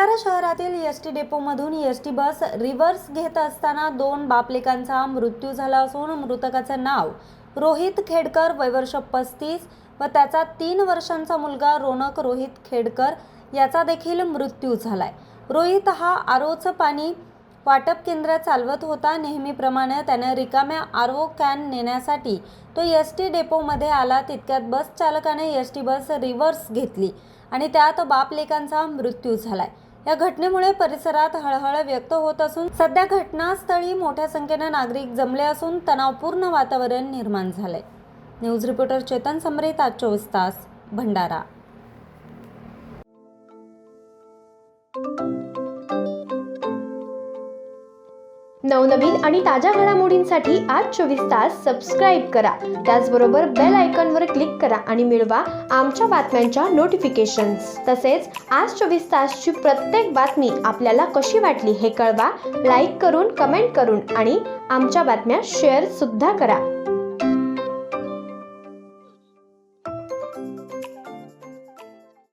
भंडारा शहरातील ST डेपोमधून ST bus reverse घेत असताना 2 बापलेकांचा मृत्यू झाला असून मृतकाचे नाव रोहित खेडकर वय वर्ष 35 व त्याचा 3 वर्षांचा मुलगा रोनक रोहित खेडकर याचा देखील मृत्यू झालाय। रोहित हा आरोचं पाणी वाटप केंद्र चालवत होता। नेहमीप्रमाणे त्याने रिकाम्या आरओ कॅन नेण्यासाठी तो एसटी डेपोमध्ये आला। तितक्यात बस चालकाने एसटी बस रिव्हर्स घेतली आणि त्यात बापलेकांचा मृत्यू झालाय। या घटनेमुळे परिसरात हळहळ व्यक्त होत असून सध्या घटनास्थळी मोठ्या संख्येने नागरिक जमले असून तणावपूर्ण वातावरण निर्माण झाले। न्यूज रिपोर्टर चेतन समरीत, आज 24 तास, भंडारा। नवनवीन आणि ताज्या घडामोडींसाठी आज 24 तास सबस्क्राईब करा। त्याचबरोबर बेल आयकॉनवर क्लिक करा आणि मिळवा आमच्या बातम्यांच्या नोटिफिकेशन्स। तसेच आज 24 तासची प्रत्येक बातमी आपल्याला कशी वाटली हे कळवा, लाईक करून, कमेंट करून आणि आमच्या बातम्या शेअर सुद्धा करा।